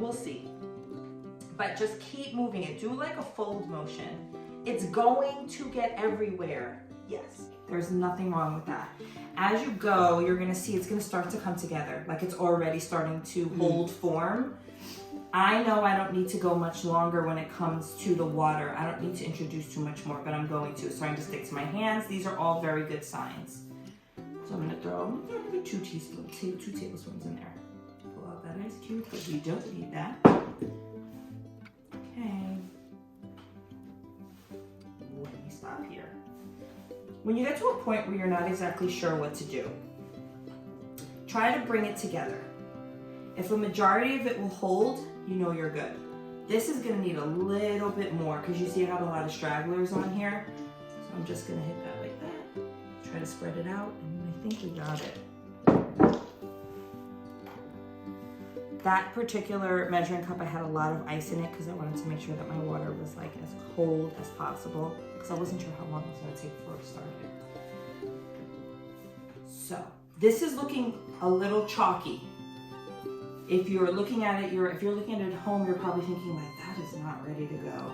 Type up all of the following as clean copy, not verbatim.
We'll see. But just keep moving it. Do like a fold motion. It's going to get everywhere. Yes, there's nothing wrong with that. As you go, you're gonna see it's gonna start to come together. Like it's already starting to hold form. I know I don't need to go much longer when it comes to the water. I don't need to introduce too much more, but I'm going to. It's starting to stick to my hands. These are all very good signs. So I'm gonna throw maybe 2 tablespoons in there. Pull out that ice cube because we don't need that. Okay. Let me stop here. When you get to a point where you're not exactly sure what to do, try to bring it together. If a majority of it will hold, you know you're good. This is gonna need a little bit more because you see I have a lot of stragglers on here. So I'm just gonna hit that like that. Try to spread it out, and I think we got it. That particular measuring cup, I had a lot of ice in it because I wanted to make sure that my water was like as cold as possible because I wasn't sure how long it was gonna take before it started. So this is looking a little chalky. If you're looking at it, if you're looking at it at home, you're probably thinking like, that is not ready to go.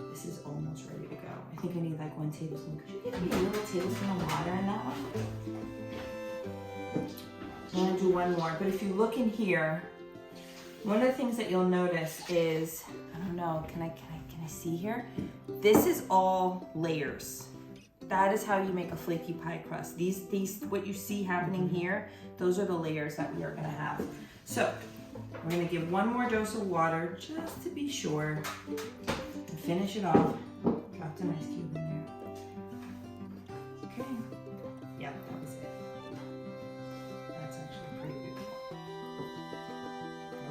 This is almost ready to go. I think I need like 1 tablespoon. Could you give me a little tablespoon of water in that one? I'm gonna do one more, but if you look in here, one of the things that you'll notice is, I don't know, can I see here? This is all layers. That is how you make a flaky pie crust. These, what you see happening here, those are the layers that we are gonna have. So, we're gonna give one more dose of water just to be sure. And finish it off. Dropped an ice cube in there. Okay. Yep, that was it. That's actually pretty beautiful.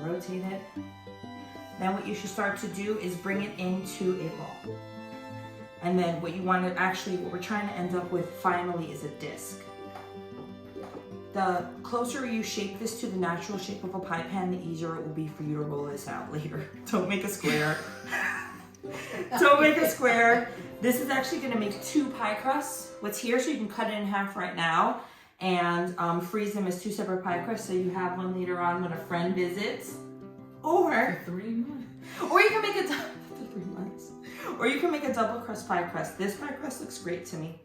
Rotate it. Then what you should start to do is bring it into a ball. And then what you want to what we're trying to end up with finally is a disc. The closer you shape this to the natural shape of a pie pan, the easier it will be for you to roll this out later. Don't make a square. Don't make a square. This is actually going to make 2 pie crusts. What's here, so you can cut it in half right now and freeze them as 2 separate pie crusts so you have one later on when a friend visits. Or for 3 months. Or you can make it for 3 months. Or you can make a double crust pie crust. This pie crust looks great to me.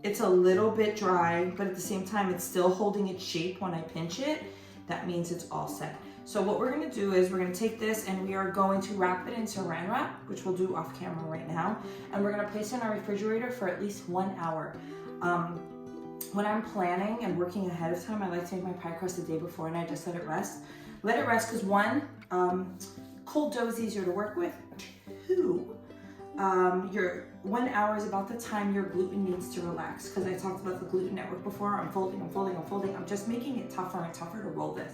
It's a little bit dry, but at the same time, it's still holding its shape when I pinch it. That means it's all set. So what we're gonna do is we're gonna take this and we are going to wrap it in saran wrap, which we'll do off camera right now. And we're gonna place it in our refrigerator for at least 1 hour. When I'm planning and working ahead of time, I like to make my pie crust the day before and I just let it rest. Let it rest because 1, cold dough is easier to work with. 2, your 1 hour is about the time your gluten needs to relax because I talked about the gluten network before. I'm folding. I'm just making it tougher and tougher to roll this.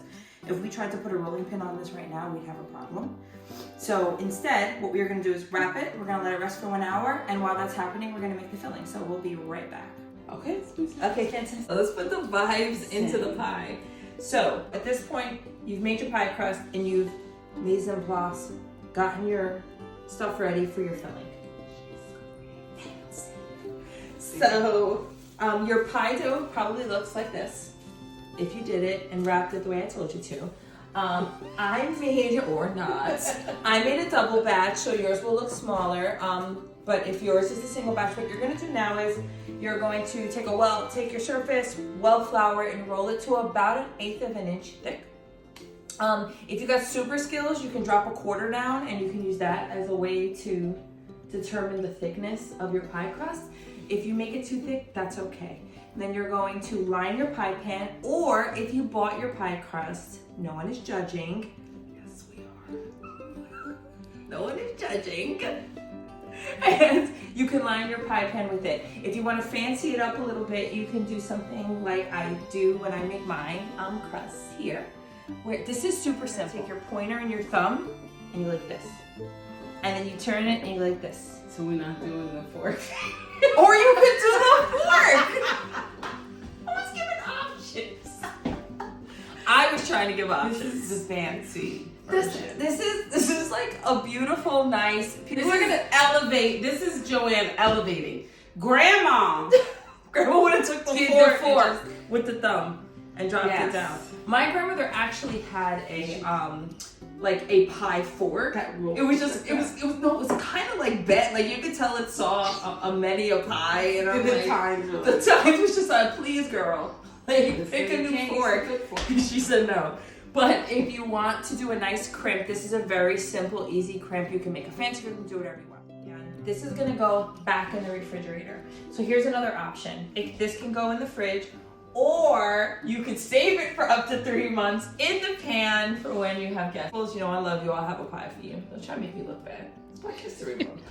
If we tried to put a rolling pin on this right now, we'd have a problem. So instead, what we're gonna do is wrap it. We're gonna let it rest for 1 hour. And while that's happening, we're gonna make the filling. So we'll be right back. Okay. Okay, fantastic. So let's put the vibes into the pie. So at this point, you've made your pie crust and you've mise en place, gotten your stuff ready for your filling. So your pie dough probably looks like this if you did it and wrapped it the way I told you to. I made, or not, I made a double batch, so yours will look smaller. But if yours is a single batch, what you're gonna do now is you're going to take your surface, well flour it, and roll it to about 1/8 of an inch thick. If you got super skills, you can drop a quarter down and you can use that as a way to determine the thickness of your pie crust. If you make it too thick, that's okay. And then you're going to line your pie pan, or if you bought your pie crust, no one is judging. Yes, we are. No one is judging. And you can line your pie pan with it. If you want to fancy it up a little bit, you can do something like I do when I make mine crusts here. Where this is super simple. Take your pointer and your thumb, and you like this. And then you turn it and you like this. So we're not doing the fork. Or you could do the fork. I was giving options. I was trying to give options. This is the fancy This version. this is like a beautiful, nice. We're gonna elevate. This is Joanne elevating. Grandma Grandma would have took the did fork, the fork with the thumb and dropped it down. My grandmother actually had a like a pie fork. It was just, it was kind of like bent. Like you could tell it saw a many a pie, and I'm the like, times was just like, please, girl, like pick a new fork. She said no. But if you want to do a nice crimp, this is a very simple, easy crimp. You can make a fancy crimp and do whatever you want. And this is gonna go back in the refrigerator. So here's another option. This can go in the fridge, or you could save it for up to 3 months in the pan for when you have guests. You know, I love you. I'll have a pie for you. Don't try to make me look bad. It's Black History Month.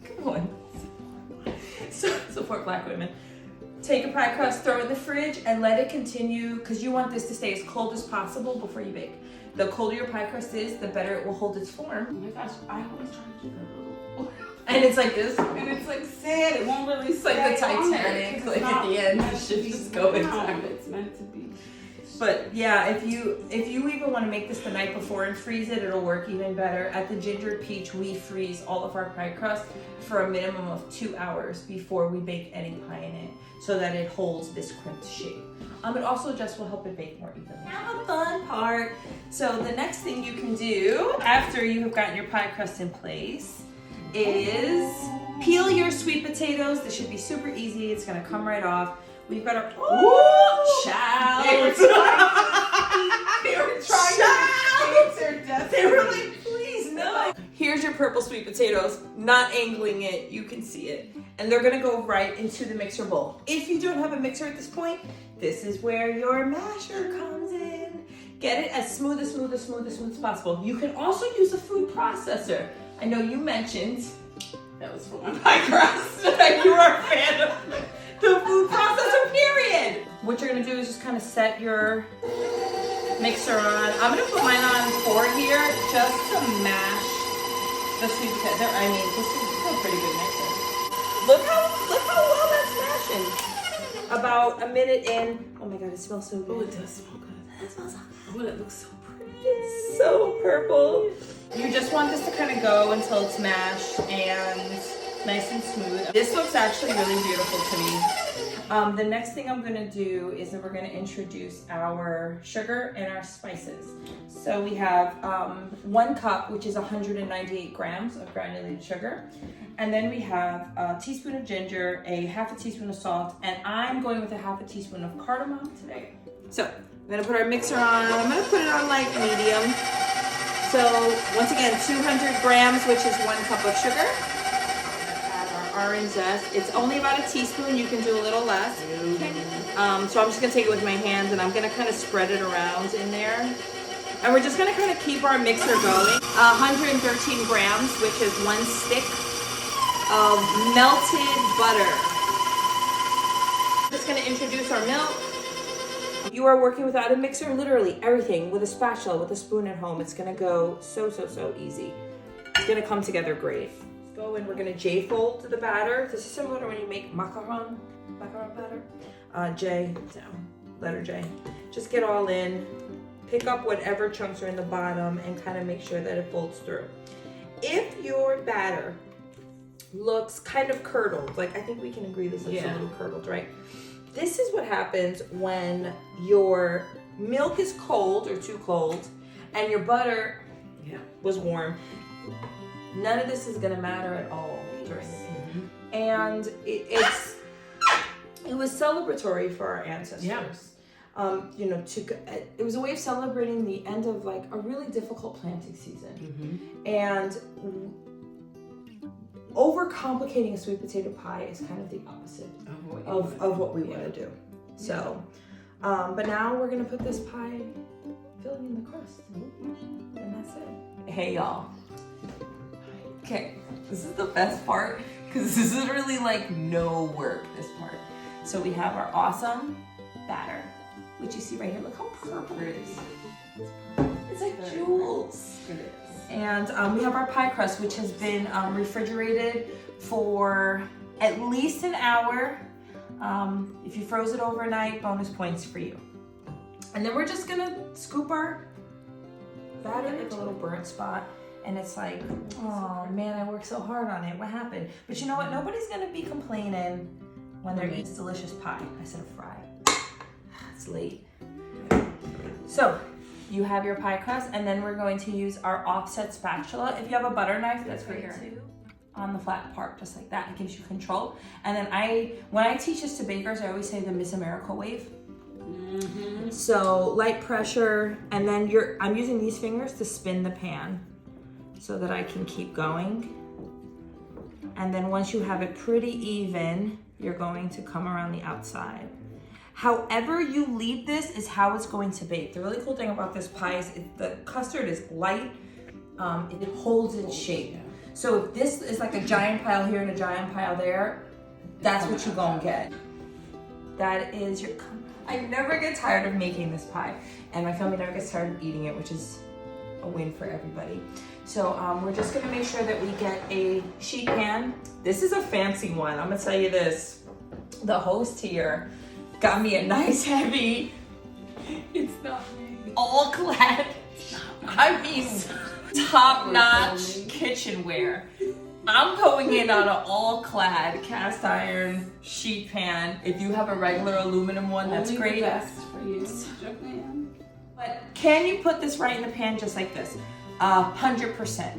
Come on. So, support Black women. Take a pie crust, throw it in the fridge, and let it continue, because you want this to stay as cold as possible before you bake. The colder your pie crust is, the better it will hold its form. Oh my gosh, I always try to keep it a little. And it's like this. And it's like sad. It won't really It's like the Titanic. Like at the end, you should just go inside. It's meant to be. But yeah, if you even want to make this the night before and freeze it, it'll work even better. At the Gingered Peach, we freeze all of our pie crust for a minimum of 2 hours before we bake any pie in it, so that it holds this crimped shape. It also just will help it bake more evenly. Now the fun part. So the next thing you can do after you have gotten your pie crust in place is peel your sweet potatoes. This should be super easy. It's gonna come right off. We've got our child. They were trying to their death. They were like, please no. Here's your purple sweet potatoes. Not angling it, you can see it. And they're gonna go right into the mixer bowl. If you don't have a mixer at this point, this is where your masher comes in. Get it as smooth as possible. You can also use a food processor. I know you mentioned that was for my pie crust. You are a fan of the food processor, period. What you're gonna do is just kind of set your mixer on. I'm gonna put mine on 4 here just to mash the sweet potato. I mean, this is a pretty good mixer. Look how well that's mashing. About a minute in. Oh my God, it smells so good. Oh, it does smell good. It smells so good. Oh, it looks so pretty. It's so purple. You just want this to kind of go until it's mashed and nice and smooth. This looks actually really beautiful to me. The next thing I'm gonna do is that we're gonna introduce our sugar and our spices. So we have 1 cup, which is 198 grams of granulated sugar. And then we have a teaspoon of ginger, a ½ teaspoon of salt, and I'm going with a ½ teaspoon of cardamom today. So I'm gonna put our mixer on. I'm gonna put it on like medium. So once again, 200 grams, which is 1 cup of sugar. Add our orange zest. It's only about a teaspoon. You can do a little less. So I'm just gonna take it with my hands and I'm gonna kind of spread it around in there. And we're just gonna kind of keep our mixer going. 113 grams, which is 1 stick of melted butter. Just gonna introduce our milk. You are working without a mixer, literally everything, with a spatula, with a spoon at home. It's gonna go so easy. It's gonna come together great. Let's go and we're gonna J-fold the batter. This is similar to when you make macaron batter. J, so letter J. Just get all in, pick up whatever chunks are in the bottom and kind of make sure that it folds through. If your batter looks kind of curdled, like I think we can agree this looks a little curdled, right? This is what happens when your milk is cold or too cold and your butter was warm. None of this is gonna matter at all during the meal. And it was celebratory for our ancestors. Yeah. You know, it was a way of celebrating the end of like a really difficult planting season. And overcomplicating a sweet potato pie is kind of the opposite of what we want to do. So, but now we're gonna put this pie filling in the crust, and that's it. Hey y'all. Okay, this is the best part because this is really like no work. This part. So we have our awesome batter, which you see right here. Look how purple it is. It's like jewels. It is. And we have our pie crust, which has been refrigerated for at least an hour. If you froze it overnight, bonus points for you. And then we're just gonna scoop our batter in a little burnt spot. And it's like, oh man, I worked so hard on it. What happened? But you know what? Nobody's gonna be complaining when they're eating delicious pie. I said fry. It's late. So You have your pie crust, and then we're going to use our offset spatula. If you have a butter knife, that's great too. On the flat part, just like that. It gives you control. And then when I teach this to bakers, I always say the Miss America wave. Mm-hmm. So light pressure, and then I'm using these fingers to spin the pan so that I can keep going. And then once you have it pretty even, you're going to come around the outside. However you leave this is how it's going to bake. The really cool thing about this pie is the custard is light. It holds its shape. So if this is like a giant pile here and a giant pile there, that's what you're gonna get. That is your, I never get tired of making this pie, and my family never gets tired of eating it, which is a win for everybody. So we're just gonna make sure that we get a sheet pan. This is a fancy one, I'm gonna tell you this. The host here got me a nice heavy, It's not me. all clad, I mean, top-notch kitchenware. I'm going in on an all-clad cast iron sheet pan. If you have a regular aluminum one, that's Only great. the best for you, Joanne. But can you put this right in the pan just like this? 100%.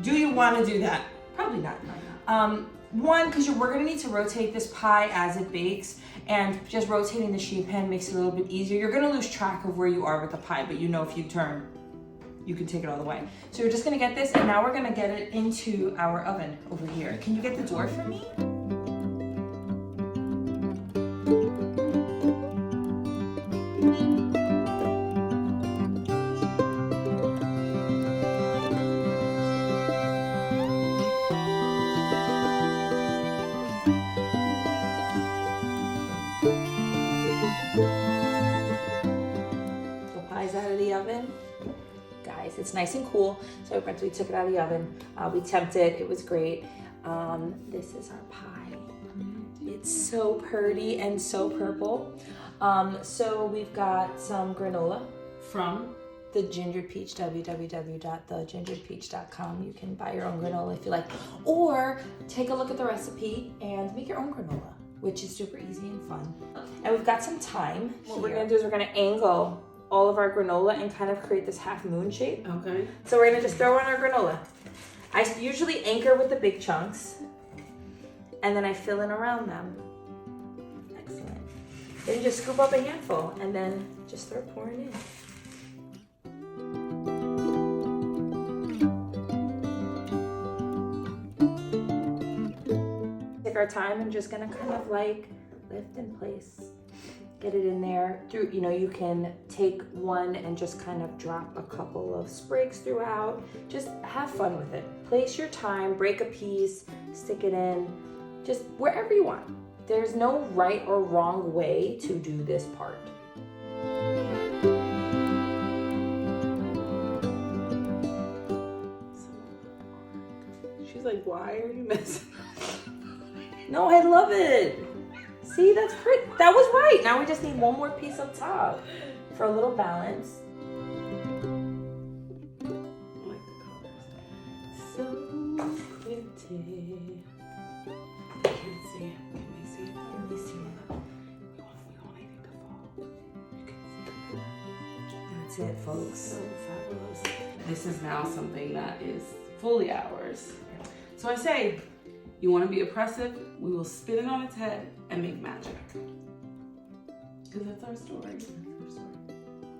Do you want to do that? Probably not. One, because we're going to need to rotate this pie as it bakes, and just rotating the sheet pan makes it a little bit easier. You're going to lose track of where you are with the pie, but you know if you turn, you can take it all the way. So you're just gonna get this, and now we're gonna get it into our oven over here. Can you get the door for me? The pie's out of the oven. Guys, it's nice and cool. So we took it out of the oven. We temped it. It was great. This is our pie. It's so pretty and so purple. So we've got some granola From? the Gingered Peach, www.thegingeredpeach.com. You can buy your own granola if you like, or take a look at the recipe and make your own granola, which is super easy and fun. And we've got some thyme. What we're gonna do is we're gonna angle all of our granola and kind of create this half moon shape. Okay. So we're gonna just throw in our granola. I usually anchor with the big chunks, and then I fill in around them. Excellent. Then you just scoop up a handful and then just start pouring in. Take our time and just gonna kind of like lift in place. Get it in there. You can take one and just kind of drop a couple of sprigs throughout. Just have fun with it. Place your time, break a piece, stick it in, just wherever you want. There's no right or wrong way to do this part. She's like, why are you messing? No, I love it. See, that's pretty. That was right. Now we just need one more piece up top for a little balance. I like the colors. So pretty. I can't see it. Can they see it? Let me see it. We want anything to fall. You can see it. That's it, folks. So fabulous. This is now something that is fully ours. So I say, you want to be oppressive? We will spin it on its head and make magic. Because that's our story.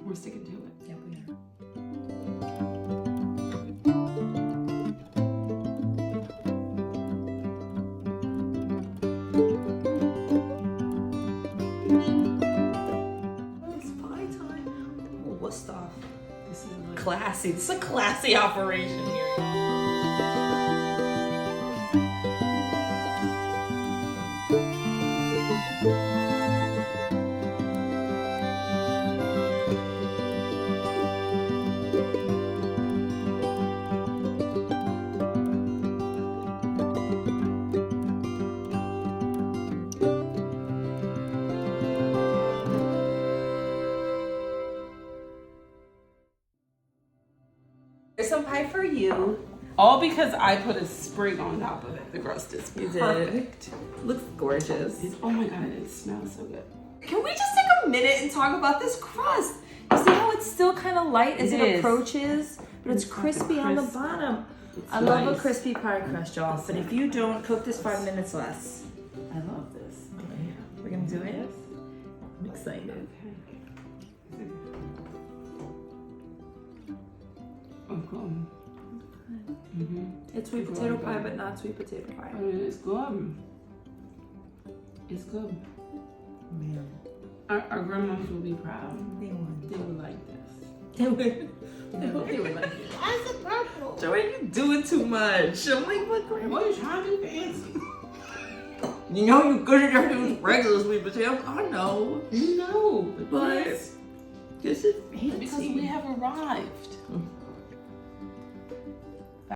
We're sticking to it. Yep, we are. It's pie time. Oh, what's stuff? This is like Classy. This is a classy operation here. There's some pie for you. all because I put a sprig on top of it. The crust is You perfect. did. Looks gorgeous. Oh my god, it smells so good. Can we just take a minute and talk about this crust? You it's still kind of light as it approaches, but it's crispy on the bottom. I love a crispy pie crust, y'all. But if you don't, cook this 5 minutes less. I love this. Okay, we're gonna do it. I'm excited. Okay. It's sweet potato pie, but not sweet potato pie. I mean, it's good. It's good. Man, Our grandmas will be proud. they won. They would like this. They would. I hope they would like it. Why is it purple? Joanne, you doing too much. I'm like, what, Grandma? What are you trying to do fancy? You know you good at everything regular sweet potato. I know. You know, But this is fancy. because we have arrived.